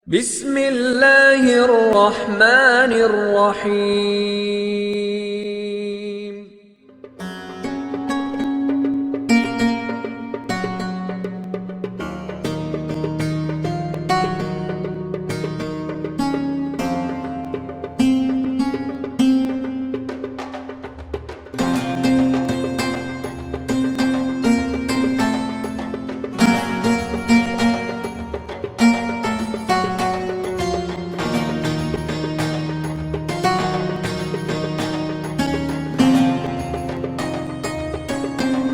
بسم اللہ الرحمن الرحیم۔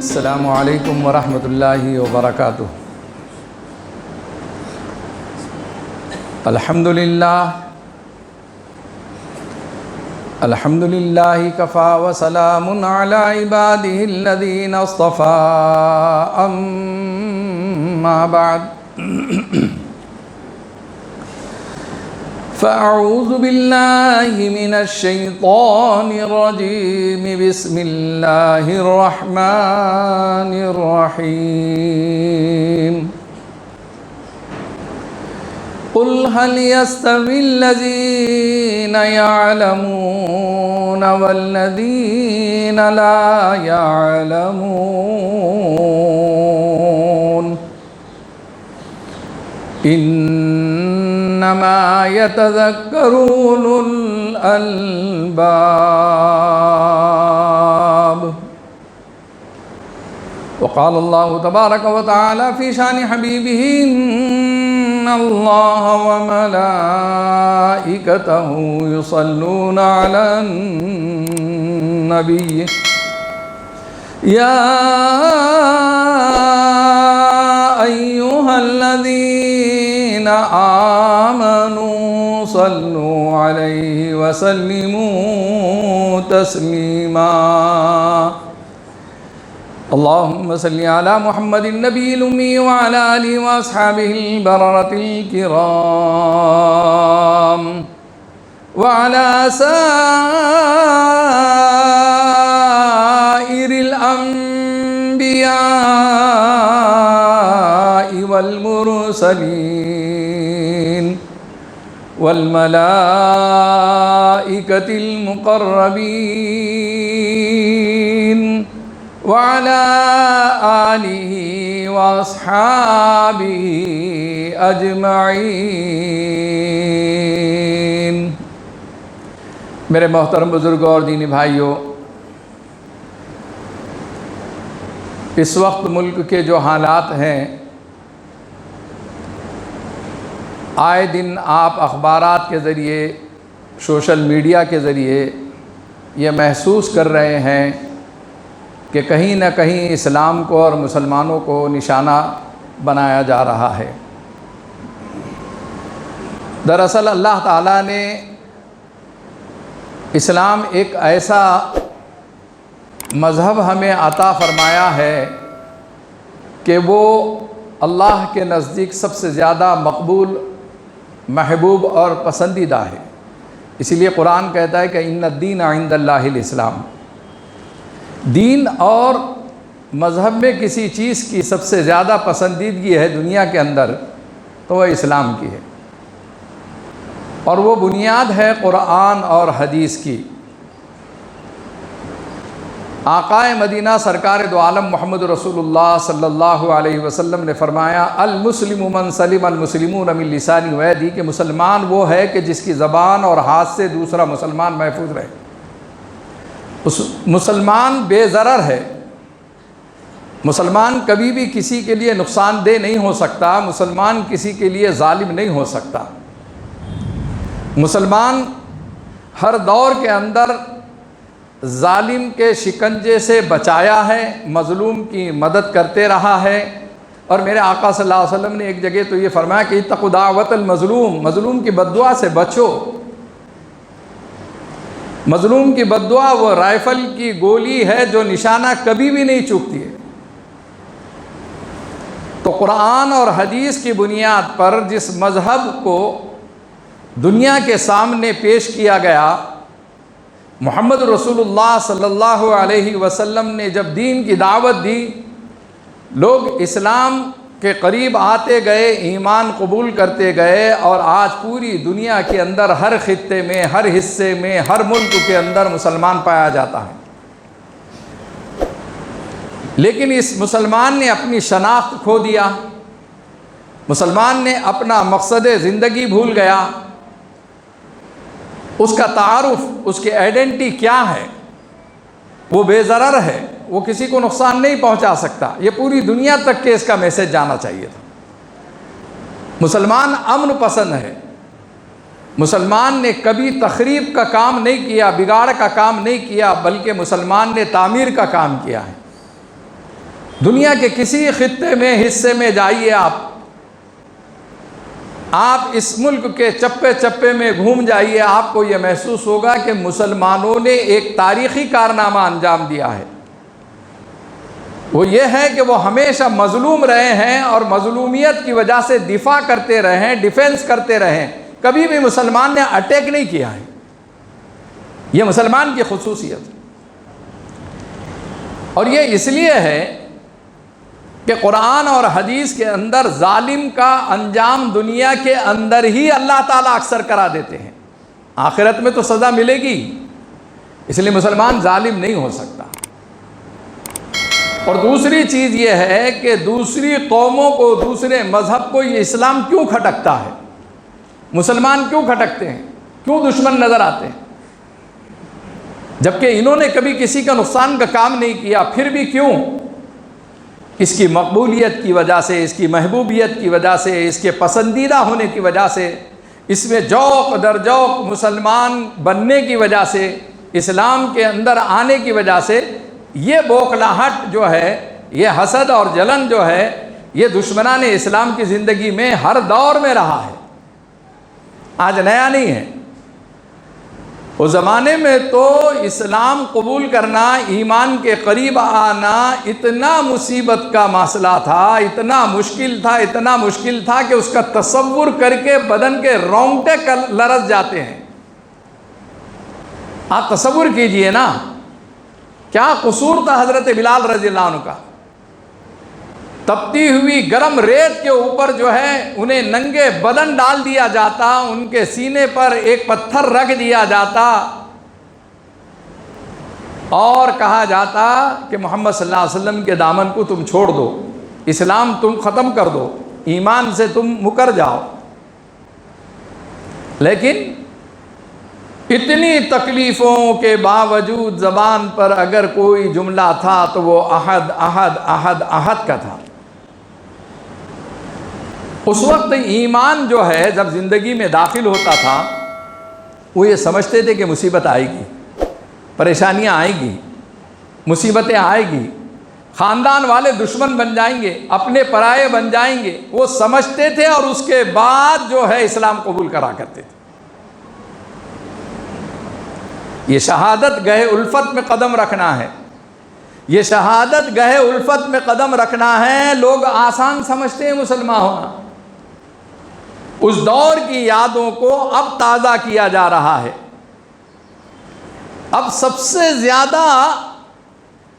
السلام علیکم ورحمۃ اللہ وبرکاتہ۔ الحمد للہ کفا وسلام علی عبادہ الذین اصطفى، اما بعد فاعوذ باللہ من الشیطان الرجیم، بسم اللہ الرحمن الرحیم۔ قل هل يستوي الذين يعلمون والذين لا يعلمون، انما يتذكر اولو الالباب۔ وقال الله تبارك وتعالى في شان حبيبه، ان الله وملائكته يصلون على النبي، يا أيها الذين آمنوا صلوا عليه وسلموا تسليما۔ اللهم صل على محمد النبي الأمي وعلى آله وأصحابه البررة الكرام، وعلى سائر الأنبياء والمرسلين والملائكة المقربين، وعلى آلہ واصحابہ اجمعین۔ میرے محترم بزرگوں اور دینی بھائیوں، اس وقت ملک کے جو حالات ہیں، آئے دن آپ اخبارات کے ذریعے، سوشل میڈیا کے ذریعے یہ محسوس کر رہے ہیں کہ کہیں نہ کہیں اسلام کو اور مسلمانوں کو نشانہ بنایا جا رہا ہے۔ دراصل اللہ تعالیٰ نے اسلام ایک ایسا مذہب ہمیں عطا فرمایا ہے کہ وہ اللہ کے نزدیک سب سے زیادہ مقبول، محبوب اور پسندیدہ ہے۔ اسی لیے قرآن کہتا ہے کہ ان الدین عند اللہ الاسلام۔ دین اور مذہب میں کسی چیز کی سب سے زیادہ پسندیدگی ہے دنیا کے اندر تو وہ اسلام کی ہے، اور وہ بنیاد ہے قرآن اور حدیث کی۔ آقا مدینہ سرکار دو عالم محمد رسول اللہ صلی اللہ علیہ وسلم نے فرمایا، المسلم من سلم المسلمون من لسانہ و یدہ، کہ مسلمان وہ ہے کہ جس کی زبان اور ہاتھ سے دوسرا مسلمان محفوظ رہے۔ مسلمان بے ضرر ہے، مسلمان کبھی بھی کسی کے لیے نقصان دہ نہیں ہو سکتا، مسلمان کسی کے لیے ظالم نہیں ہو سکتا۔ مسلمان ہر دور کے اندر ظالم کے شکنجے سے بچایا ہے، مظلوم کی مدد کرتے رہا ہے، اور میرے آقا صلی اللہ علیہ وسلم نے ایک جگہ تو یہ فرمایا کہ اتقوا دعوت المظلوم، مظلوم کی بددعا سے بچو۔ مظلوم کی بددعا وہ رائفل کی گولی ہے جو نشانہ کبھی بھی نہیں چوکتی ہے۔ تو قرآن اور حدیث کی بنیاد پر جس مذہب کو دنیا کے سامنے پیش کیا گیا، محمد رسول اللہ صلی اللہ علیہ وسلم نے جب دین کی دعوت دی، لوگ اسلام کے قریب آتے گئے، ایمان قبول کرتے گئے، اور آج پوری دنیا کے اندر ہر خطے میں، ہر حصے میں، ہر ملک کے اندر مسلمان پایا جاتا ہے۔ لیکن اس مسلمان نے اپنی شناخت کھو دیا، مسلمان نے اپنا مقصد زندگی بھول گیا، اس کا تعارف، اس کی آئیڈینٹی کیا ہے؟ وہ بے ضرر ہے، وہ کسی کو نقصان نہیں پہنچا سکتا۔ یہ پوری دنیا تک کے اس کا میسج جانا چاہیے تھا۔ مسلمان امن پسند ہے، مسلمان نے کبھی تخریب کا کام نہیں کیا، بگاڑ کا کام نہیں کیا، بلکہ مسلمان نے تعمیر کا کام کیا ہے۔ دنیا کے کسی خطے میں، حصے میں جائیے آپ اس ملک کے چپے چپے میں گھوم جائیے، آپ کو یہ محسوس ہوگا کہ مسلمانوں نے ایک تاریخی کارنامہ انجام دیا ہے۔ وہ یہ ہے کہ وہ ہمیشہ مظلوم رہے ہیں اور مظلومیت کی وجہ سے دفاع کرتے رہے ہیں، ڈیفینس کرتے رہے ہیں، کبھی بھی مسلمان نے اٹیک نہیں کیا ہے۔ یہ مسلمان کی خصوصیت ہے، اور یہ اس لیے ہے کہ قرآن اور حدیث کے اندر ظالم کا انجام دنیا کے اندر ہی اللہ تعالیٰ اکثر کرا دیتے ہیں، آخرت میں تو سزا ملے گی، اس لیے مسلمان ظالم نہیں ہو سکتا۔ اور دوسری چیز یہ ہے کہ دوسری قوموں کو، دوسرے مذہب کو یہ اسلام کیوں کھٹکتا ہے؟ مسلمان کیوں کھٹکتے ہیں؟ کیوں دشمن نظر آتے ہیں؟ جبکہ انہوں نے کبھی کسی کا نقصان کا کام نہیں کیا، پھر بھی کیوں؟ اس کی مقبولیت کی وجہ سے، اس کی محبوبیت کی وجہ سے، اس کے پسندیدہ ہونے کی وجہ سے، اس میں ذوق در ذوق مسلمان بننے کی وجہ سے، اسلام کے اندر آنے کی وجہ سے، یہ بوکھلاہٹ جو ہے، یہ حسد اور جلن جو ہے، یہ دشمنان اسلام کی زندگی میں ہر دور میں رہا ہے، آج نیا نہیں ہے۔ اس زمانے میں تو اسلام قبول کرنا، ایمان کے قریب آنا اتنا مصیبت کا مسئلہ تھا، اتنا مشکل تھا کہ اس کا تصور کر کے بدن کے رونگٹے لرز جاتے ہیں۔ آپ تصور کیجئے نا، کیا قصور تھا حضرت بلال رضی اللہ عنہ کا؟ تپتی ہوئی گرم ریت کے اوپر جو ہے انہیں ننگے بدن ڈال دیا جاتا، ان کے سینے پر ایک پتھر رکھ دیا جاتا اور کہا جاتا کہ محمد صلی اللہ علیہ وسلم کے دامن کو تم چھوڑ دو، اسلام تم ختم کر دو، ایمان سے تم مکر جاؤ۔ لیکن اتنی تکلیفوں کے باوجود زبان پر اگر کوئی جملہ تھا تو وہ احد احد احد احد کا تھا۔ اس وقت ایمان جو ہے جب زندگی میں داخل ہوتا تھا، وہ یہ سمجھتے تھے کہ مصیبت آئے گی، پریشانیاں آئیں گی، مصیبتیں آئیں گی، خاندان والے دشمن بن جائیں گے، اپنے پرائے بن جائیں گے، وہ سمجھتے تھے، اور اس کے بعد جو ہے اسلام قبول کرا کرتے تھے۔ یہ شہادت گہے الفت میں قدم رکھنا ہے، یہ شہادت گہے الفت میں قدم رکھنا ہے۔ لوگ آسان سمجھتے ہیں مسلمان ہونا، اس دور کی یادوں کو اب تازہ کیا جا رہا ہے۔ اب سب سے زیادہ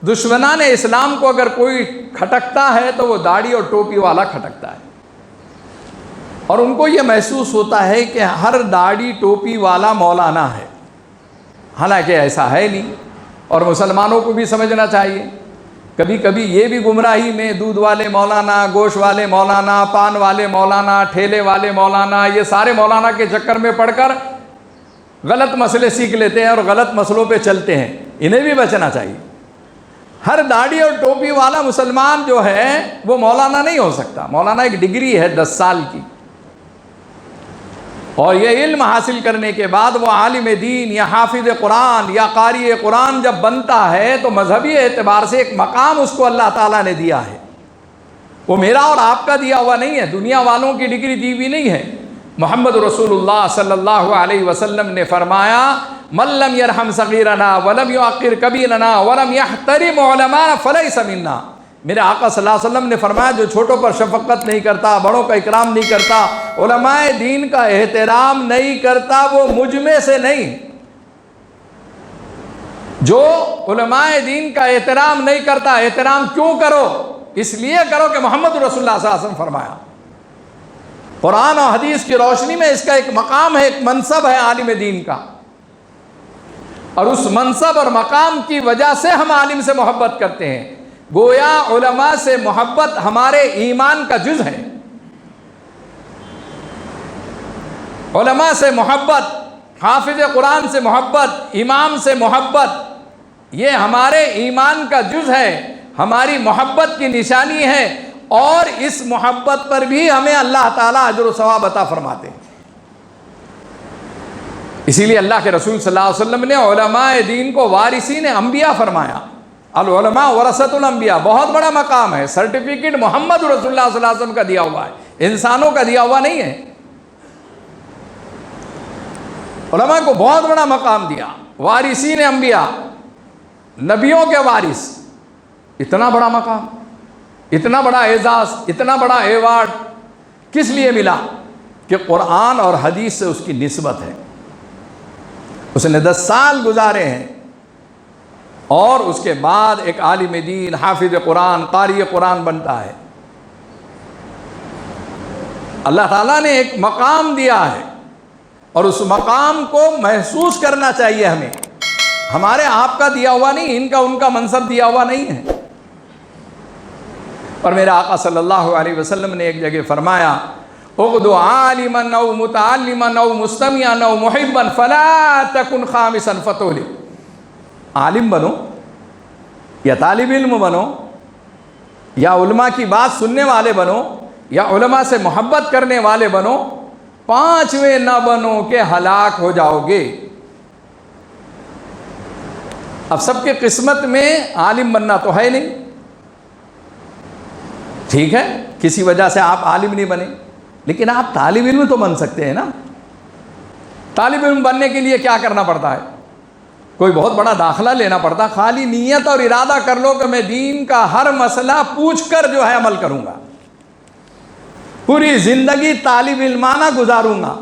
دشمنان اسلام کو اگر کوئی کھٹکتا ہے تو وہ داڑھی اور ٹوپی والا کھٹکتا ہے، اور ان کو یہ محسوس ہوتا ہے کہ ہر داڑھی ٹوپی والا مولانا ہے، حالانکہ ایسا ہے نہیں۔ اور مسلمانوں کو بھی سمجھنا چاہیے، کبھی کبھی یہ بھی گمراہی میں دودھ والے مولانا، گوشت والے مولانا، پان والے مولانا، ٹھیلے والے مولانا، یہ سارے مولانا کے چکر میں پڑھ کر غلط مسئلے سیکھ لیتے ہیں اور غلط مسئلوں پہ چلتے ہیں، انہیں بھی بچنا چاہیے۔ ہر داڑھی اور ٹوپی والا مسلمان جو ہے وہ مولانا نہیں ہو سکتا۔ مولانا ایک ڈگری ہے 10 سال کی، اور یہ علم حاصل کرنے کے بعد وہ عالم دین یا حافظ قرآن یا قاری قرآن جب بنتا ہے تو مذہبی اعتبار سے ایک مقام اس کو اللہ تعالیٰ نے دیا ہے، وہ میرا اور آپ کا دیا ہوا نہیں ہے، دنیا والوں کی ڈگری دی ہوئی نہیں ہے۔ محمد رسول اللہ صلی اللہ علیہ وسلم نے فرمایا، من لم یرحم صغیرنا ولم یعقر کبیرنا ولم یحترم علماءنا فلیس منا۔ میرے آقا صلی اللہ علیہ وسلم نے فرمایا، جو چھوٹوں پر شفقت نہیں کرتا، بڑوں کا اکرام نہیں کرتا، علماء دین کا احترام نہیں کرتا، وہ مجھ میں سے نہیں۔ جو علماء دین کا احترام نہیں کرتا، احترام کیوں کرو؟ اس لیے کرو کہ محمد رسول اللہ صلی اللہ علیہ وسلم فرمایا۔ قرآن اور حدیث کی روشنی میں اس کا ایک مقام ہے، ایک منصب ہے عالم دین کا، اور اس منصب اور مقام کی وجہ سے ہم عالم سے محبت کرتے ہیں۔ گویا علماء سے محبت ہمارے ایمان کا جز ہے۔ علماء سے محبت، حافظ قرآن سے محبت، امام سے محبت، یہ ہمارے ایمان کا جز ہے، ہماری محبت کی نشانی ہے، اور اس محبت پر بھی ہمیں اللہ تعالیٰ اجر و ثواب عطا فرماتے ہیں۔ اسی لیے اللہ کے رسول صلی اللہ علیہ وسلم نے علماء دین کو وارثین انبیاء فرمایا۔ العلماء ورثۃ الانبیاء، بہت بڑا مقام ہے، سرٹیفکیٹ محمد رسول اللہ صلی اللہ علیہ وسلم کا دیا ہوا ہے، انسانوں کا دیا ہوا نہیں ہے۔ علماء کو بہت بڑا مقام دیا، وارثین انبیاء، نبیوں کے وارث، اتنا بڑا مقام، اتنا بڑا اعزاز، اتنا بڑا ایوارڈ کس لیے ملا؟ کہ قرآن اور حدیث سے اس کی نسبت ہے، اس نے 10 سال گزارے ہیں، اور اس کے بعد ایک عالم دین، حافظ قرآن، قاری قرآن بنتا ہے۔ اللہ تعالیٰ نے ایک مقام دیا ہے، اور اس مقام کو محسوس کرنا چاہیے ہمیں، ہمارے آپ کا دیا ہوا نہیں، ان کا ان کا منصب دیا ہوا نہیں ہے۔ اور میرے آقا صلی اللہ علیہ وسلم نے ایک جگہ فرمایا، اغدو عالما او متعلما او مستمعا او محبا فلا تکن خامسا فتولد۔ عالم بنو یا طالب علم بنو یا علماء کی بات سننے والے بنو یا علماء سے محبت کرنے والے بنو، 5ویں نہ بنو کہ ہلاک ہو جاؤ گے۔ اب سب کے قسمت میں عالم بننا تو ہے نہیں، ٹھیک ہے، کسی وجہ سے آپ عالم نہیں بنے، لیکن آپ طالب علم تو بن سکتے ہیں نا۔ طالب علم بننے کے لیے کیا کرنا پڑتا ہے؟ کوئی بہت بڑا داخلہ لینا پڑتا، خالی نیت اور ارادہ کر لو کہ میں دین کا ہر مسئلہ پوچھ کر جو ہے عمل کروں گا، پوری زندگی طالب علمانہ گزاروں گا،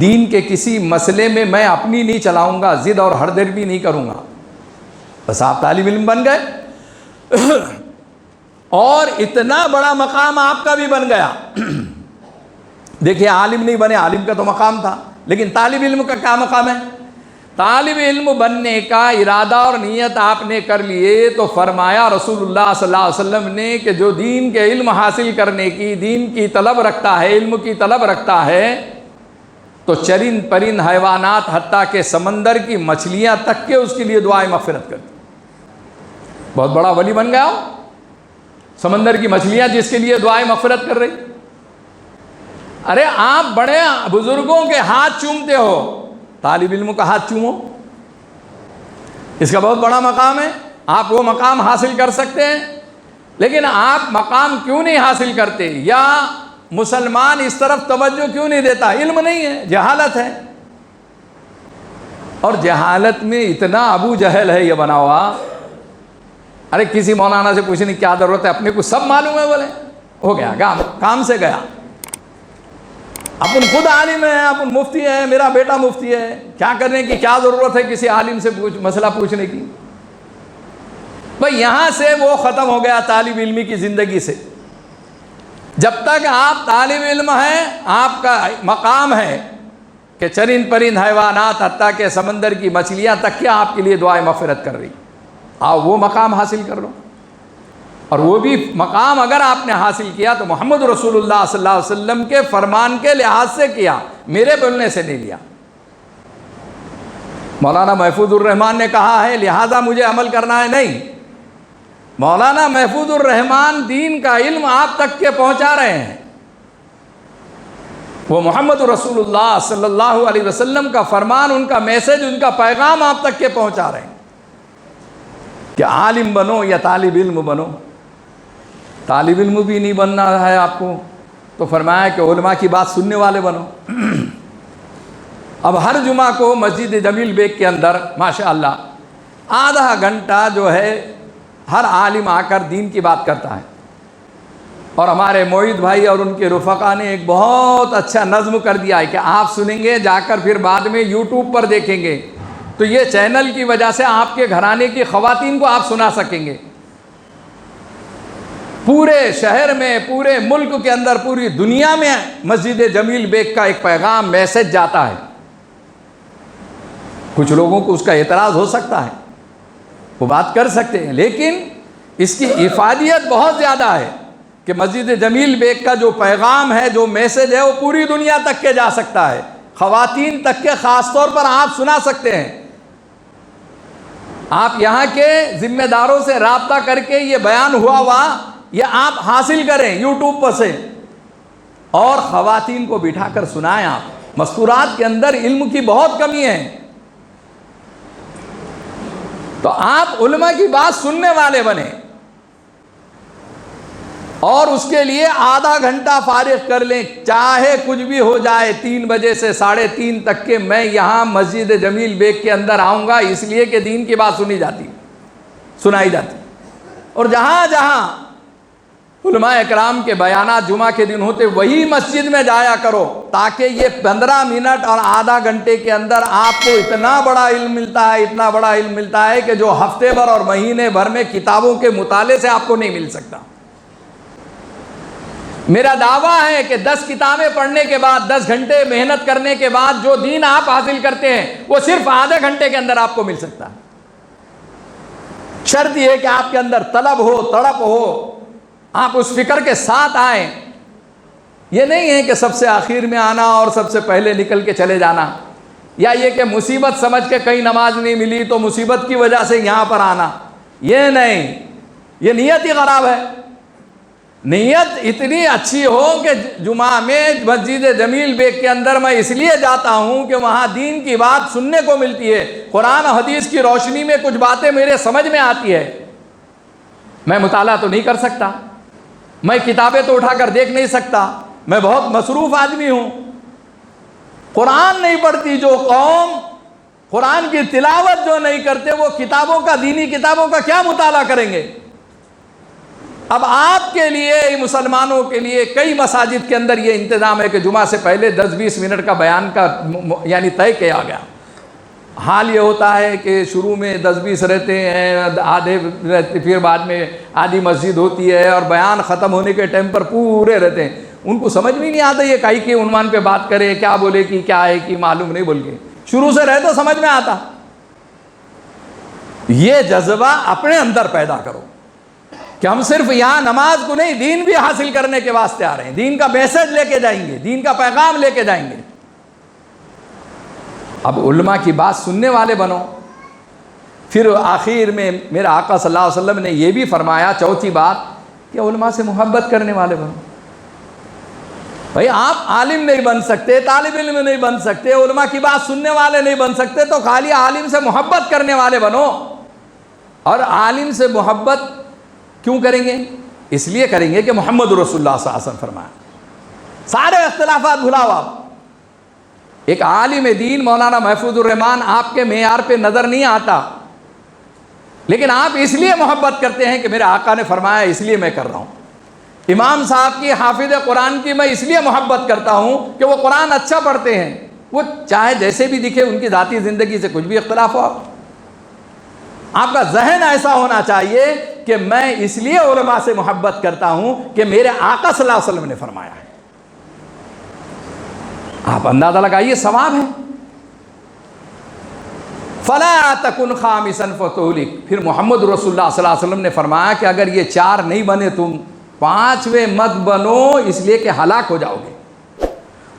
دین کے کسی مسئلے میں میں اپنی نہیں چلاؤں گا، ضد اور ہردر بھی نہیں کروں گا، بس آپ طالب علم بن گئے، اور اتنا بڑا مقام آپ کا بھی بن گیا۔ دیکھیے عالم نہیں بنے، عالم کا تو مقام تھا، لیکن طالب علم کا کیا مقام ہے؟ طالب علم بننے کا ارادہ اور نیت آپ نے کر لیے تو فرمایا رسول اللہ صلی اللہ علیہ وسلم نے کہ جو دین کے علم حاصل کرنے کی، دین کی طلب رکھتا ہے، علم کی طلب رکھتا ہے، تو چرند پرند حیوانات حتیٰ کہ سمندر کی مچھلیاں تک کے اس کے لیے دعائیں مغفرت کرتی۔ بہت بڑا ولی بن گیا ہو، سمندر کی مچھلیاں جس کے لیے دعائیں مغفرت کر رہی۔ ارے آپ بڑے بزرگوں کے ہاتھ چومتے ہو، طالب علموں کا ہاتھ چومو، اس کا بہت بڑا مقام ہے، آپ وہ مقام حاصل کر سکتے ہیں، لیکن آپ مقام کیوں نہیں حاصل کرتے؟ یا مسلمان اس طرف توجہ کیوں نہیں دیتا؟ علم نہیں ہے، جہالت ہے، اور جہالت میں اتنا ابو جہل ہے یہ بنا ہوا۔ ارے کسی مولانا سے پوچھنے کی کیا ضرورت ہے، اپنے کو سب معلوم ہے، بولے ہو گیا، کام سے گیا، اپن خود عالم ہے، اپن مفتی ہے، میرا بیٹا مفتی ہے، کیا کرنے کی کیا ضرورت ہے کسی عالم سے مسئلہ پوچھنے کی؟ بھئی یہاں سے وہ ختم ہو گیا طالب علمی کی زندگی سے۔ جب تک آپ طالب علم ہیں، آپ کا مقام ہے کہ چرند پرند حیوانات حتیٰ کہ سمندر کی مچھلیاں تک کیا آپ کے لیے دعائیں مغفرت کر رہی، آؤ وہ مقام حاصل کر لو۔ اور وہ بھی مقام اگر آپ نے حاصل کیا تو محمد رسول اللہ صلی اللہ علیہ وسلم کے فرمان کے لحاظ سے کیا، میرے بولنے سے نہیں لیا۔ مولانا محفوظ الرحمان نے کہا ہے لہذا مجھے عمل کرنا ہے، نہیں، مولانا محفوظ الرحمان دین کا علم آپ تک کے پہنچا رہے ہیں، وہ محمد رسول اللہ صلی اللہ علیہ وسلم کا فرمان، ان کا میسج، ان کا پیغام آپ تک کے پہنچا رہے ہیں کہ عالم بنو یا طالب علم بنو۔ طالب علم بھی نہیں بننا ہے آپ کو تو فرمایا کہ علماء کی بات سننے والے بنو۔ اب ہر جمعہ کو مسجد جمیل بیگ کے اندر ماشاءاللہ آدھا گھنٹہ جو ہے ہر عالم آ کر دین کی بات کرتا ہے، اور ہمارے معید بھائی اور ان کے رفقا نے ایک بہت اچھا نظم کر دیا ہے کہ آپ سنیں گے، جا کر پھر بعد میں یوٹیوب پر دیکھیں گے تو یہ چینل کی وجہ سے آپ کے گھرانے کی خواتین کو آپ سنا سکیں گے۔ پورے شہر میں، پورے ملک کے اندر، پوری دنیا میں مسجد جمیل بیگ کا ایک پیغام، میسج جاتا ہے۔ کچھ لوگوں کو اس کا اعتراض ہو سکتا ہے، وہ بات کر سکتے ہیں، لیکن اس کی افادیت بہت زیادہ ہے کہ مسجد جمیل بیگ کا جو پیغام ہے، جو میسج ہے، وہ پوری دنیا تک کے جا سکتا ہے، خواتین تک کے خاص طور پر آپ سنا سکتے ہیں۔ آپ یہاں کے ذمہ داروں سے رابطہ کر کے یہ بیان ہوا یہ آپ حاصل کریں یوٹیوب پر سے، اور خواتین کو بٹھا کر سنائیں۔ آپ مستورات کے اندر علم کی بہت کمی ہے، تو آپ علماء کی بات سننے والے بنیں، اور اس کے لیے آدھا گھنٹہ فارغ کر لیں، چاہے کچھ بھی ہو جائے۔ 3 بجے سے 3:30 تک کے میں یہاں مسجد جمیل بیگ کے اندر آؤں گا، اس لیے کہ دین کی بات سنائی جاتی، اور جہاں جہاں علماء اکرام کے بیانات جمعہ کے دن ہوتے، وہی مسجد میں جایا کرو، تاکہ یہ 15 منٹ اور آدھا گھنٹے کے اندر آپ کو اتنا بڑا علم ملتا ہے، اتنا بڑا علم ملتا ہے کہ جو ہفتے بھر اور مہینے بھر میں کتابوں کے مطالعے سے آپ کو نہیں مل سکتا۔ میرا دعویٰ ہے کہ 10 کتابیں پڑھنے کے بعد، 10 گھنٹے محنت کرنے کے بعد جو دین آپ حاصل کرتے ہیں، وہ صرف آدھے گھنٹے کے اندر آپ کو مل سکتا ہے۔ شرط یہ ہے کہ آپ کے اندر طلب ہو، تڑپ ہو، آپ اس فکر کے ساتھ آئیں۔ یہ نہیں ہے کہ سب سے آخر میں آنا اور سب سے پہلے نکل کے چلے جانا، یا یہ کہ مصیبت سمجھ کے کہیں نماز نہیں ملی تو مصیبت کی وجہ سے یہاں پر آنا، یہ نہیں، یہ نیت ہی خراب ہے۔ نیت اتنی اچھی ہو کہ جمعہ میں مسجد جمیل بیگ کے اندر میں اس لیے جاتا ہوں کہ وہاں دین کی بات سننے کو ملتی ہے، قرآن و حدیث کی روشنی میں کچھ باتیں میرے سمجھ میں آتی ہے۔ میں مطالعہ تو نہیں کر سکتا، میں کتابیں تو اٹھا کر دیکھ نہیں سکتا، میں بہت مصروف آدمی ہوں۔ قرآن نہیں پڑھتی جو قوم، قرآن کی تلاوت جو نہیں کرتے، وہ کتابوں کا، دینی کتابوں کا کیا مطالعہ کریں گے؟ اب آپ کے لیے، مسلمانوں کے لیے کئی مساجد کے اندر یہ انتظام ہے کہ جمعہ سے پہلے 10-20 منٹ کا بیان کا یعنی طے کیا گیا۔ حال یہ ہوتا ہے کہ شروع میں 10-20 رہتے ہیں، آدھے رہتے، پھر بعد میں آدھی مسجد ہوتی ہے، اور بیان ختم ہونے کے ٹائم پر پورے رہتے ہیں۔ ان کو سمجھ بھی نہیں آتا یہ کائی کے عنوان پہ بات کرے، کیا بولے کہ کیا ہے کہ معلوم نہیں بول کے، شروع سے رہے تو سمجھ میں آتا۔ یہ جذبہ اپنے اندر پیدا کرو کہ ہم صرف یہاں نماز کو نہیں، دین بھی حاصل کرنے کے واسطے آ رہے ہیں، دین کا میسج لے کے جائیں گے، دین کا پیغام لے کے جائیں گے۔ اب علماء کی بات سننے والے بنو۔ پھر آخر میں میرا آقا صلی اللہ علیہ وسلم نے یہ بھی فرمایا، چوتھی بات، کہ علماء سے محبت کرنے والے بنو۔ بھائی آپ عالم نہیں بن سکتے، طالب علم نہیں بن سکتے، علماء کی بات سننے والے نہیں بن سکتے، تو خالی عالم سے محبت کرنے والے بنو۔ اور عالم سے محبت کیوں کریں گے؟ اس لیے کریں گے کہ محمد رسول اللہ صلی اللہ علیہ وسلم فرمایا۔ سارے اختلافات بھلاؤ آپ۔ ایک عالم دین مولانا محفوظ الرحمان آپ کے معیار پہ نظر نہیں آتا، لیکن آپ اس لیے محبت کرتے ہیں کہ میرے آقا نے فرمایا، اس لیے میں کر رہا ہوں۔ امام صاحب کی، حافظ قرآن کی میں اس لیے محبت کرتا ہوں کہ وہ قرآن اچھا پڑھتے ہیں، وہ چاہے جیسے بھی دکھے، ان کی ذاتی زندگی سے کچھ بھی اختلاف ہو، آپ کا ذہن ایسا ہونا چاہیے کہ میں اس لیے علماء سے محبت کرتا ہوں کہ میرے آقا صلی اللہ علیہ وسلم نے فرمایا ہے۔ آپ اندازہ لگائیے، ثواب ہے۔ فَلَا تَكُنْ خَامِسًا فَتُهْلِكَ۔ پھر محمد رسول اللہ صلی اللہ علیہ وسلم نے فرمایا کہ اگر یہ 4 نہیں بنے، تم 5ویں مت بنو، اس لیے کہ ہلاک ہو جاؤ گے۔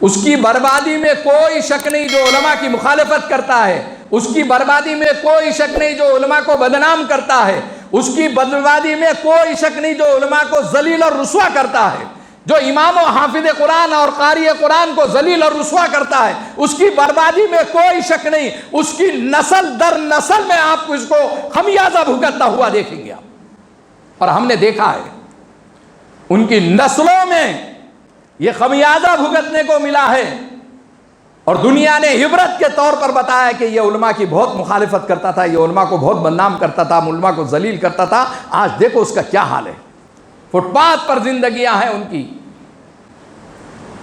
اس کی بربادی میں کوئی شک نہیں جو علماء کی مخالفت کرتا ہے، اس کی بربادی میں کوئی شک نہیں جو علماء کو بدنام کرتا ہے، اس کی بربادی میں کوئی شک نہیں جو علماء کو ذلیل اور رسوا کرتا ہے، جو امام و حافظ قرآن اور قاری قرآن کو ذلیل اور رسوا کرتا ہے، اس کی بربادی میں کوئی شک نہیں۔ اس کی نسل در نسل میں آپ کو اس کو خمیازہ بھگتتا ہوا دیکھیں گے آپ، اور ہم نے دیکھا ہے ان کی نسلوں میں یہ خمیازہ بھگتنے کو ملا ہے، اور دنیا نے عبرت کے طور پر بتایا کہ یہ علماء کی بہت مخالفت کرتا تھا، یہ علماء کو بہت بدنام کرتا تھا، علماء کو ذلیل کرتا تھا۔ آج دیکھو اس کا کیا حال ہے، فٹ پاتھ پر زندگیاں ہیں ان کی۔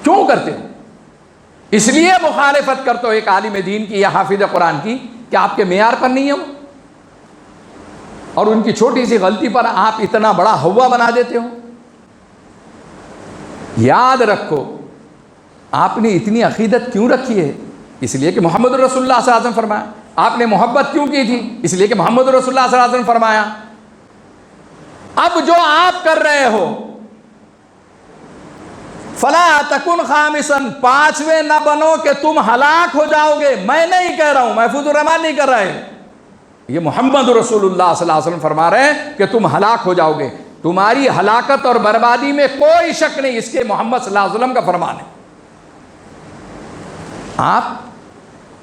کیوں کرتے ہو؟ اس لیے مخالفت کرتے ہو ایک عالم دین کی یا حافظ قرآن کی کہ آپ کے معیار پر نہیں ہے وہ، اور ان کی چھوٹی سی غلطی پر آپ اتنا بڑا ہوا بنا دیتے ہو۔ یاد رکھو آپ نے اتنی عقیدت کیوں رکھی ہے؟ اس لیے کہ محمد رسول اللہ صلی اللہ علیہ وسلم فرمایا. آپ نے محبت کیوں کی تھی؟ اس لیے کہ محمد رسول اللہ صلی اللہ علیہ وسلم فرمایا. اب جو آپ کر رہے ہو فلا تکن خامسا، پانچویں نہ بنو کہ تم ہلاک ہو جاؤ گے. میں نہیں کہہ رہا ہوں، محفوظ الرحمان نہیں کر رہے، یہ محمد رسول اللہ صلی اللہ علیہ وسلم فرما رہے ہیں کہ تم ہلاک ہو جاؤ گے. تمہاری ہلاکت اور بربادی میں کوئی شک نہیں، اس کے محمد صلی اللہ علیہ وسلم کا فرمان ہے. آپ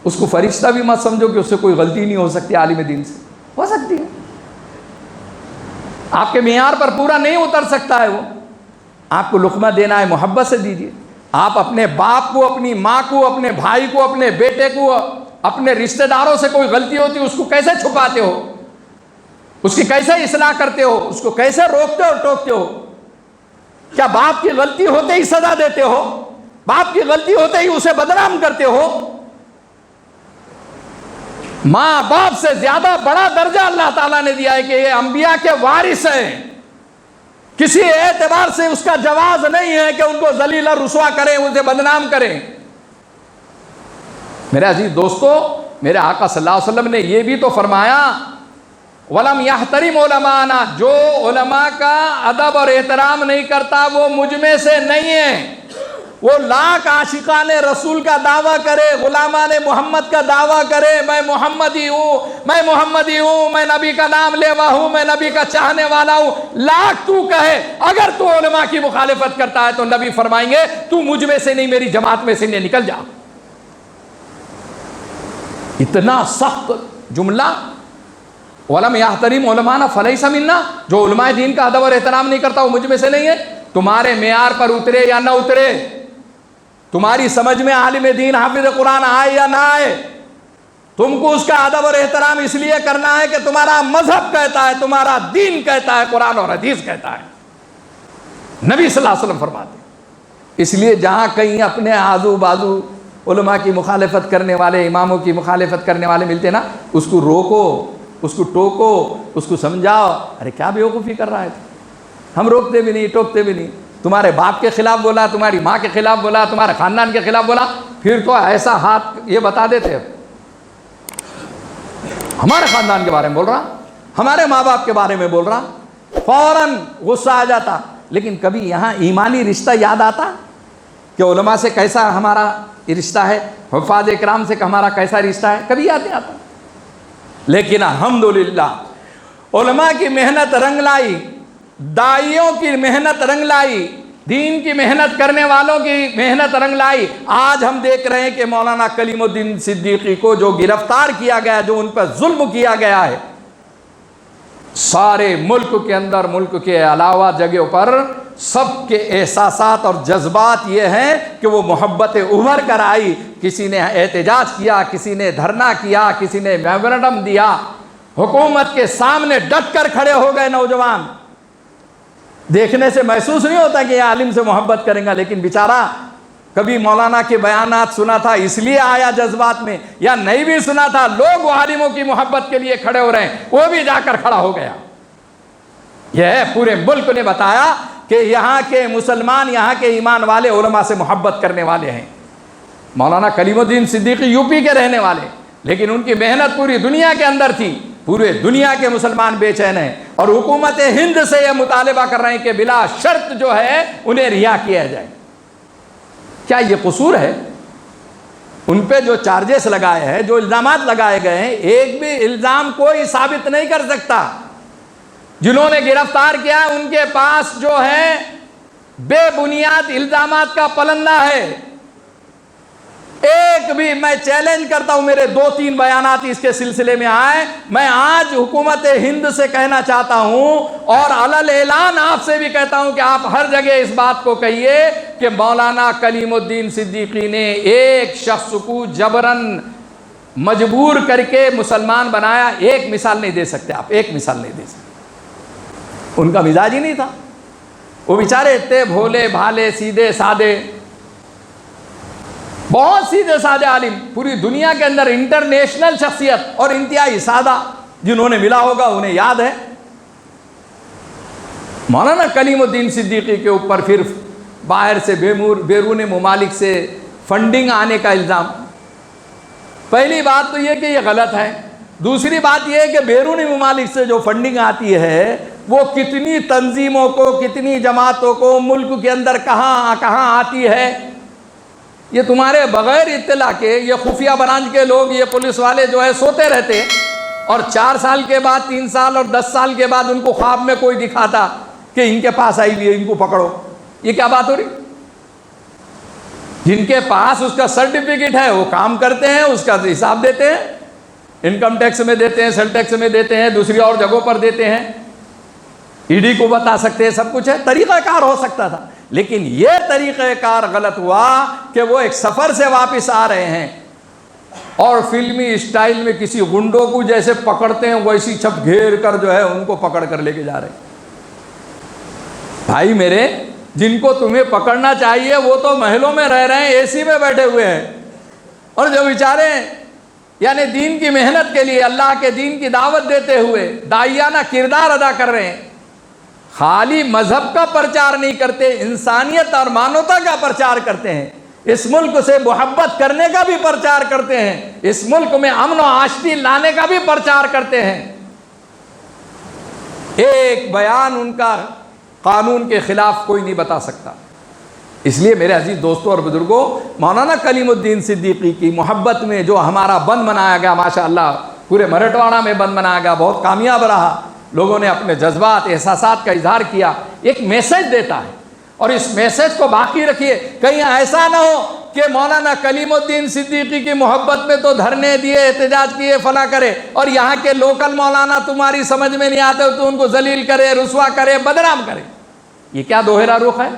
اس کو فرشتہ بھی مت سمجھو کہ اس سے کوئی غلطی نہیں ہو سکتی، عالم دین سے ہو سکتی ہے، آپ کے معیار پر پورا نہیں اتر سکتا ہے وہ. آپ کو لقمہ دینا ہے، محبت سے دیجیے. آپ اپنے باپ کو، اپنی ماں کو، اپنے بھائی کو، اپنے بیٹے کو، اپنے رشتہ داروں سے کوئی غلطی ہوتی ہے اس کو کیسے چھپاتے ہو؟ اس کی کیسے اصلاح کرتے ہو؟ اس کو کیسے روکتے ہو، ٹوکتے ہو؟ کیا باپ کی غلطی ہوتے ہی سزا دیتے ہو؟ باپ کی غلطی ہوتے ہی اسے بدنام کرتے ہو؟ ماں باپ سے زیادہ بڑا درجہ اللہ تعالیٰ نے دیا ہے کہ یہ انبیاء کے وارث ہیں. کسی اعتبار سے اس کا جواز نہیں ہے کہ ان کو ذلیل اور رسوا کریں، اسے بدنام کریں. میرے عزیز دوستو، میرے آقا صلی اللہ علیہ وسلم نے یہ بھی تو فرمایا وَلَمْ يَحْتَرِمْ عُلَمَانَا، جو علماء کا ادب اور احترام نہیں کرتا وہ مجھ میں سے نہیں ہے. وہ لاکھ عاشقان رسول کا دعویٰ کرے، غلامان محمد کا دعویٰ کرے، میں محمدی ہوں، میں محمدی ہوں، میں نبی کا نام لیوا ہوں، میں نبی کا چاہنے والا ہوں، لاکھ تو کہے، اگر تو علماء کی مخالفت کرتا ہے تو نبی فرمائیں گے تو مجھ میں سے نہیں، میری جماعت میں سے نہیں، نکل جا. اتنا سخت جملہ، وَلَمْ يَحْتَرِمْ عُلَمَانَا فَلَيْسَ مِنَّا، جو علماء دین کا ادب اور احترام نہیں کرتا وہ مجھ میں سے نہیں ہے. تمہارے معیار پر اترے یا نہ اترے، تمہاری سمجھ میں عالم دین حافظ قرآن آئے یا نہ آئے، تم کو اس کا ادب اور احترام اس لیے کرنا ہے کہ تمہارا مذہب کہتا ہے، تمہارا دین کہتا ہے، قرآن اور حدیث کہتا ہے، نبی صلی اللہ علیہ وسلم فرماتے. اس لیے جہاں کہیں اپنے آزو بازو علماء کی مخالفت کرنے والے، اماموں کی مخالفت کرنے والے ملتے نا، اس کو روکو، اس کو ٹوکو، اس کو سمجھاؤ. ارے کیا بیوقوفی کر رہا ہے تو؟ ہم روکتے بھی نہیں، ٹوکتے بھی نہیں. تمہارے باپ کے خلاف بولا، تمہاری ماں کے خلاف بولا، تمہارے خاندان کے خلاف بولا، پھر تو ایسا ہاتھ یہ بتا دیتے ہمارے خاندان کے بارے میں بول رہا، ہمارے ماں باپ کے بارے میں بول رہا، فوراً غصہ آ جاتا. لیکن کبھی یہاں ایمانی رشتہ یاد آتا کہ علماء سے کیسا ہمارا رشتہ ہے، حفاظ اکرام سے ہمارا کیسا رشتہ ہے؟ کبھی یاد نہیں آتا. لیکن الحمدللہ علماء کی محنت رنگ لائی، داعیوں کی محنت رنگ لائی، دین کی محنت کرنے والوں کی محنت رنگ لائی. آج ہم دیکھ رہے ہیں کہ مولانا کلیم الدین صدیقی کو جو گرفتار کیا گیا، جو ان پر ظلم کیا گیا ہے، سارے ملک کے اندر، ملک کے علاوہ جگہوں پر سب کے احساسات اور جذبات یہ ہیں کہ وہ محبت ابھر کر آئی. کسی نے احتجاج کیا، کسی نے دھرنا کیا، کسی نے میمورنڈم دیا، حکومت کے سامنے ڈٹ کر کھڑے ہو گئے نوجوان. دیکھنے سے محسوس نہیں ہوتا کہ یہ عالم سے محبت کریں گا، لیکن بیچارہ کبھی مولانا کے بیانات سنا تھا اس لیے آیا جذبات میں، یا نہیں بھی سنا تھا، لوگ عالموں کی محبت کے لیے کھڑے ہو رہے ہیں، وہ بھی جا کر کھڑا ہو گیا. یہ پورے ملک نے بتایا کہ یہاں کے مسلمان، یہاں کے ایمان والے علماء سے محبت کرنے والے ہیں. مولانا کلیم الدین صدیقی یو پی کے رہنے والے، لیکن ان کی محنت پوری دنیا کے اندر تھی. پورے دنیا کے مسلمان بے چین ہیں اور حکومت ہند سے یہ مطالبہ کر رہے ہیں کہ بلا شرط جو ہے انہیں رہا کیا جائے. کیا یہ قصور ہے؟ ان پہ جو چارجز لگائے ہیں، جو الزامات لگائے گئے ہیں، ایک بھی الزام کوئی ثابت نہیں کر سکتا. جنہوں نے گرفتار کیا ہے ان کے پاس جو ہے بے بنیاد الزامات کا پلندہ ہے. ایک بھی، میں چیلنج کرتا ہوں، میرے 2-3 بیانات اس کے سلسلے میں آئے، میں آج حکومت ہند سے کہنا چاہتا ہوں اور علل اعلان آپ سے بھی کہتا ہوں کہ آپ ہر جگہ اس بات کو کہیے کہ مولانا کلیم الدین صدیقی نے ایک شخص کو جبراً مجبور کر کے مسلمان بنایا. ایک مثال نہیں دے سکتے آپ، ایک مثال نہیں دے سکتے. ان کا مزاج ہی نہیں تھا. وہ بیچارے اتنے بھولے بھالے، سیدھے سادے، بہت سیدھے سادے عالم، پوری دنیا کے اندر انٹرنیشنل شخصیت اور انتہائی سادہ، جنہوں نے ملا ہوگا انہیں یاد ہے. مولانا کلیم الدین صدیقی کے اوپر پھر باہر سے بیرون ممالک سے فنڈنگ آنے کا الزام. پہلی بات تو یہ کہ یہ غلط ہے. دوسری بات یہ ہے کہ بیرونی ممالک سے جو فنڈنگ آتی ہے وہ کتنی تنظیموں کو, کتنی جماعتوں کو ملک کے اندر کہاں کہاں آتی ہے, یہ تمہارے بغیر اطلاع کے یہ خفیہ برانچ کے لوگ, یہ پولیس والے جو ہے سوتے رہتے, اور 4 سال کے بعد, 3 سال اور 10 سال کے بعد ان کو خواب میں کوئی دکھاتا کہ ان کے پاس آئی ہوئی ہے, ان کو پکڑو. یہ کیا بات ہو رہی؟ جن کے پاس اس کا سرٹیفکیٹ ہے وہ کام کرتے ہیں, اس کا حساب دیتے ہیں, انکم ٹیکس میں دیتے ہیں, سیل ٹیکس میں دیتے ہیں, دوسری اور جگہوں پر دیتے ہیں, ای ڈی کو بتا سکتے ہیں, سب کچھ ہے. طریقہ کار ہو سکتا تھا, لیکن یہ طریقہ کار غلط ہوا کہ وہ ایک سفر سے واپس آ رہے ہیں اور فلمی اسٹائل میں کسی گنڈوں کو جیسے پکڑتے ہیں ویسی چھپ گھیر کر جو ہے ان کو پکڑ کر لے کے جا رہے ہیں. بھائی میرے, جن کو تمہیں پکڑنا چاہیے وہ تو محلوں میں رہ رہے ہیں, اے سی میں بیٹھے ہوئے ہیں, اور جو بیچارے یعنی دین کی محنت کے لیے, اللہ کے دین کی دعوت دیتے ہوئے داعیانہ کردار ادا کر رہے ہیں, خالی مذہب کا پرچار نہیں کرتے, انسانیت اور مانوتا کا پرچار کرتے ہیں, اس ملک سے محبت کرنے کا بھی پرچار کرتے ہیں, اس ملک میں امن و آشتی لانے کا بھی پرچار کرتے ہیں. ایک بیان ان کا قانون کے خلاف کوئی نہیں بتا سکتا. اس لیے میرے عزیز دوستوں اور بزرگوں, مولانا کلیم الدین صدیقی کی محبت میں جو ہمارا بند بنایا گیا, ماشاءاللہ پورے مرٹھواڑہ میں بند بنایا گیا, بہت کامیاب رہا, لوگوں نے اپنے جذبات احساسات کا اظہار کیا, ایک میسج دیتا ہے, اور اس میسج کو باقی رکھیے. کہیں ایسا نہ ہو کہ مولانا کلیم الدین صدیقی کی محبت میں تو دھرنے دیے, احتجاج کیے, فلاں کرے, اور یہاں کے لوکل مولانا تمہاری سمجھ میں نہیں آتے تو ان کو ذلیل کرے, رسوا کرے, بدنام کرے. یہ کیا دوہرا رخ ہے؟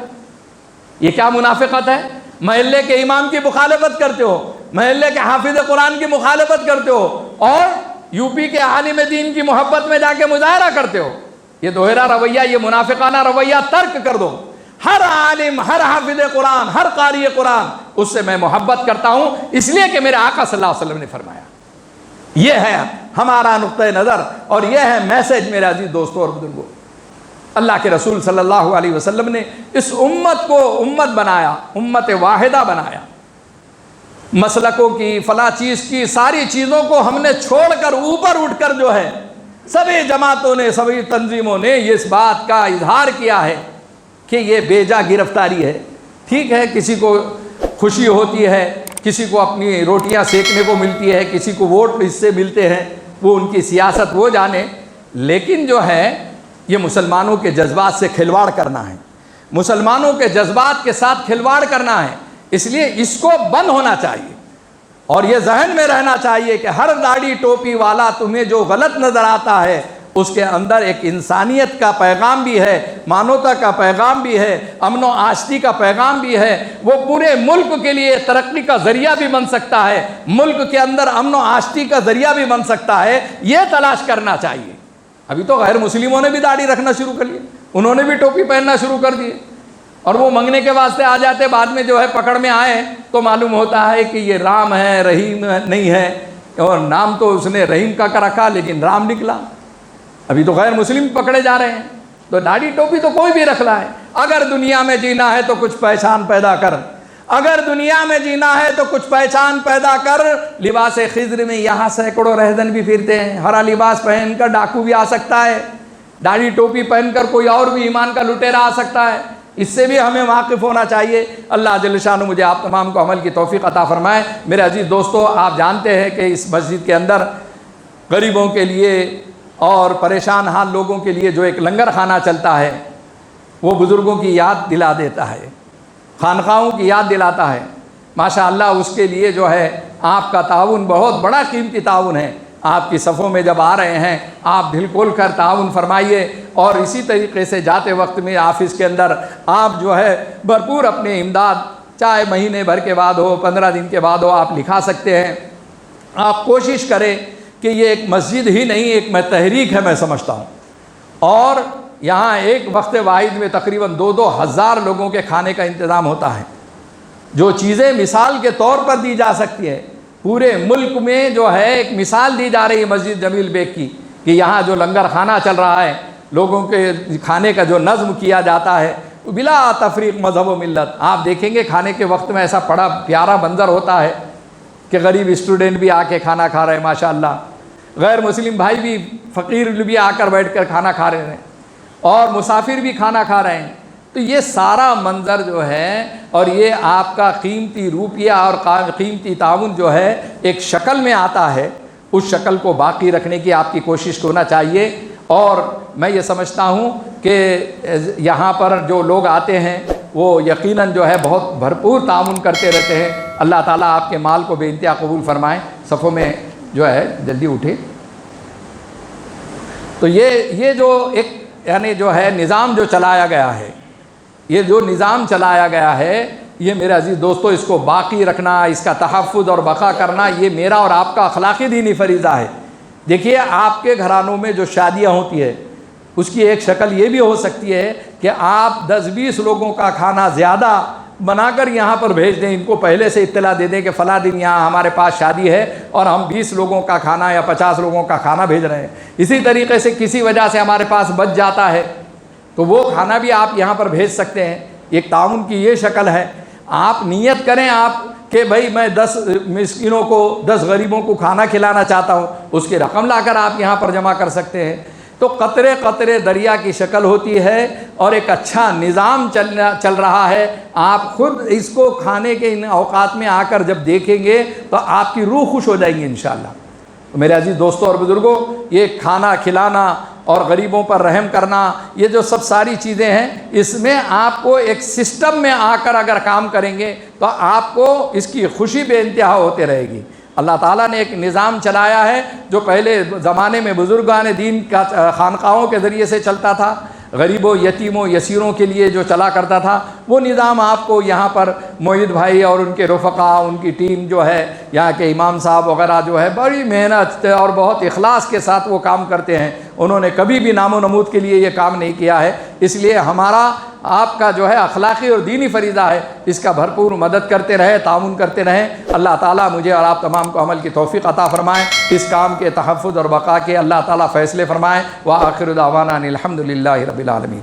یہ کیا منافقت ہے؟ محلے کے امام کی مخالفت کرتے ہو, محلے کے حافظ قرآن کی مخالفت کرتے ہو, اور یو پی کے عالم دین کی محبت میں جا کے مظاہرہ کرتے ہو. یہ دوہرا رویہ, یہ منافقانہ رویہ ترک کر دو. ہر عالم, ہر حافظ قرآن, ہر قاری قرآن, اس سے میں محبت کرتا ہوں, اس لیے کہ میرے آقا صلی اللہ علیہ وسلم نے فرمایا. یہ ہے ہمارا نقطہ نظر, اور یہ ہے میسج میرے عزیز دوستوں اور بزرگوں. اللہ کے رسول صلی اللہ علیہ وسلم نے اس امت کو امت بنایا, امت واحدہ بنایا. مسلکوں کی, فلاں چیز کی, ساری چیزوں کو ہم نے چھوڑ کر اوپر اٹھ کر جو ہے سبھی جماعتوں نے, سبھی تنظیموں نے اس بات کا اظہار کیا ہے کہ یہ بیجا گرفتاری ہے. ٹھیک ہے, کسی کو خوشی ہوتی ہے, کسی کو اپنی روٹیاں سیکنے کو ملتی ہے, کسی کو ووٹ اس سے ملتے ہیں, وہ ان کی سیاست وہ جانے, لیکن جو ہے یہ مسلمانوں کے جذبات سے کھلواڑ کرنا ہے, مسلمانوں کے جذبات کے ساتھ کھلواڑ کرنا ہے. اس لیے اس کو بند ہونا چاہیے, اور یہ ذہن میں رہنا چاہیے کہ ہر داڑھی ٹوپی والا تمہیں جو غلط نظر آتا ہے اس کے اندر ایک انسانیت کا پیغام بھی ہے, مانوتا کا پیغام بھی ہے, امن و آشتی کا پیغام بھی ہے. وہ پورے ملک کے لیے ترقی کا ذریعہ بھی بن سکتا ہے, ملک کے اندر امن و آشتی کا ذریعہ بھی بن سکتا ہے. یہ تلاش کرنا چاہیے. ابھی تو غیر مسلموں نے بھی داڑھی رکھنا شروع کر لی, انہوں نے بھی ٹوپی پہننا شروع کر دی, اور وہ منگنے کے واسطے آ جاتے, بعد میں جو ہے پکڑ میں آئے تو معلوم ہوتا ہے کہ یہ رام ہے, رحیم نہیں ہے, اور نام تو اس نے رحیم کا رکھا لیکن رام نکلا. ابھی تو غیر مسلم پکڑے جا رہے ہیں. تو داڑھی ٹوپی تو کوئی بھی رکھ رہا ہے. اگر دنیا میں جینا ہے تو کچھ پہچان پیدا کر, اگر دنیا میں جینا ہے تو کچھ پہچان پیدا کر. لباس خضر میں یہاں سینکڑوں رہزن بھی پھرتے ہیں, ہرا لباس پہن کر ڈاکو بھی آ سکتا ہے, داڑھی ٹوپی پہن کر کوئی اور بھی ایمان کا لٹیرا آ سکتا ہے. اس سے بھی ہمیں واقف ہونا چاہیے. اللہ جل شانہ مجھے آپ تمام کو عمل کی توفیق عطا فرمائے. میرے عزیز دوستو, آپ جانتے ہیں کہ اس مسجد کے اندر غریبوں کے لیے اور پریشان حال لوگوں کے لیے جو ایک لنگر خانہ چلتا ہے, وہ بزرگوں کی یاد دلا دیتا ہے, خانقاہوں کی یاد دلاتا ہے. ماشاءاللہ اس کے لیے جو ہے آپ کا تعاون بہت بڑا قیمتی تعاون ہے. آپ کی صفوں میں جب آ رہے ہیں آپ دل کھول کر تعاون فرمائیے, اور اسی طریقے سے جاتے وقت میں آفس کے اندر آپ جو ہے بھرپور اپنے امداد, چاہے مہینے بھر کے بعد ہو, 15 دن کے بعد ہو, آپ لکھا سکتے ہیں. آپ کوشش کریں کہ یہ ایک مسجد ہی نہیں, ایک میں تحریک ہے میں سمجھتا ہوں. اور یہاں ایک وقت واحد میں تقریباً 2-2 ہزار لوگوں کے کھانے کا انتظام ہوتا ہے. جو چیزیں مثال کے طور پر دی جا سکتی ہے, پورے ملک میں جو ہے ایک مثال دی جا رہی ہے مسجد جمیل بیگ کی, کہ یہاں جو لنگر خانہ چل رہا ہے, لوگوں کے کھانے کا جو نظم کیا جاتا ہے, بلا تفریق مذہب و ملت. آپ دیکھیں گے کھانے کے وقت میں ایسا بڑا پیارا منظر ہوتا ہے کہ غریب اسٹوڈنٹ بھی آ کے کھانا کھا رہے ہیں ماشاء اللہ, غیر مسلم بھائی بھی, فقیر بھی آ کر بیٹھ کر کھانا کھا رہے ہیں, اور مسافر بھی کھانا کھا رہے ہیں. تو یہ سارا منظر جو ہے اور یہ آپ کا قیمتی روپیہ اور قیمتی تعاون جو ہے ایک شکل میں آتا ہے, اس شکل کو باقی رکھنے کی آپ کی کوشش ہونا چاہیے. اور میں یہ سمجھتا ہوں کہ یہاں پر جو لوگ آتے ہیں وہ یقیناً جو ہے بہت بھرپور تعاون کرتے رہتے ہیں. اللہ تعالیٰ آپ کے مال کو بے انتہا قبول فرمائیں. صفوں میں جو ہے جلدی اٹھے. تو یہ جو ایک یعنی جو ہے نظام جو چلایا گیا ہے, یہ جو نظام چلایا گیا ہے, یہ میرے عزیز دوستو اس کو باقی رکھنا, اس کا تحفظ اور بقا کرنا, یہ میرا اور آپ کا اخلاقی دینی فریضہ ہے. دیکھیے آپ کے گھرانوں میں جو شادیاں ہوتی ہے اس کی ایک شکل یہ بھی ہو سکتی ہے کہ آپ 10-20 لوگوں کا کھانا زیادہ بنا کر یہاں پر بھیج دیں, ان کو پہلے سے اطلاع دے دیں کہ فلاں دن یہاں ہمارے پاس شادی ہے اور ہم 20 لوگوں کا کھانا یا 50 لوگوں کا کھانا بھیج رہے ہیں. اسی طریقے سے کسی وجہ سے ہمارے پاس بچ جاتا ہے تو وہ کھانا بھی آپ یہاں پر بھیج سکتے ہیں. ایک تعاون کی یہ شکل ہے. آپ نیت کریں آپ کہ بھائی میں 10 مسکینوں کو 10 غریبوں کو کھانا کھلانا چاہتا ہوں, اس کی رقم لا کر آپ یہاں پر جمع کر سکتے ہیں. تو قطرے قطرے دریا کی شکل ہوتی ہے اور ایک اچھا نظام چل رہا ہے. آپ خود اس کو کھانے کے ان اوقات میں آ کر جب دیکھیں گے تو آپ کی روح خوش ہو جائیں گی انشاءاللہ. میرے عزیز دوستوں اور بزرگوں, یہ کھانا کھلانا اور غریبوں پر رحم کرنا, یہ جو سب ساری چیزیں ہیں, اس میں آپ کو ایک سسٹم میں آ کر اگر کام کریں گے تو آپ کو اس کی خوشی بے انتہا ہوتے رہے گی. اللہ تعالیٰ نے ایک نظام چلایا ہے جو پہلے زمانے میں بزرگان دین کا خانقاہوں کے ذریعے سے چلتا تھا, غریبوں یتیموں یسیروں کے لیے جو چلا کرتا تھا, وہ نظام آپ کو یہاں پر معید بھائی اور ان کے رفقا, ان کی ٹیم جو ہے, یہاں کے امام صاحب وغیرہ جو ہے بڑی محنت اور بہت اخلاص کے ساتھ وہ کام کرتے ہیں. انہوں نے کبھی بھی نام و نمود کے لیے یہ کام نہیں کیا ہے. اس لیے ہمارا آپ کا جو ہے اخلاقی اور دینی فریضہ ہے, اس کا بھرپور مدد کرتے رہے, تعاون کرتے رہیں. اللہ تعالیٰ مجھے اور آپ تمام کو عمل کی توفیق عطا فرمائیں, اس کام کے تحفظ اور بقا کے اللہ تعالیٰ فیصلے فرمائیں. وآخر دعوانا ان الحمد للہ رب العالمین.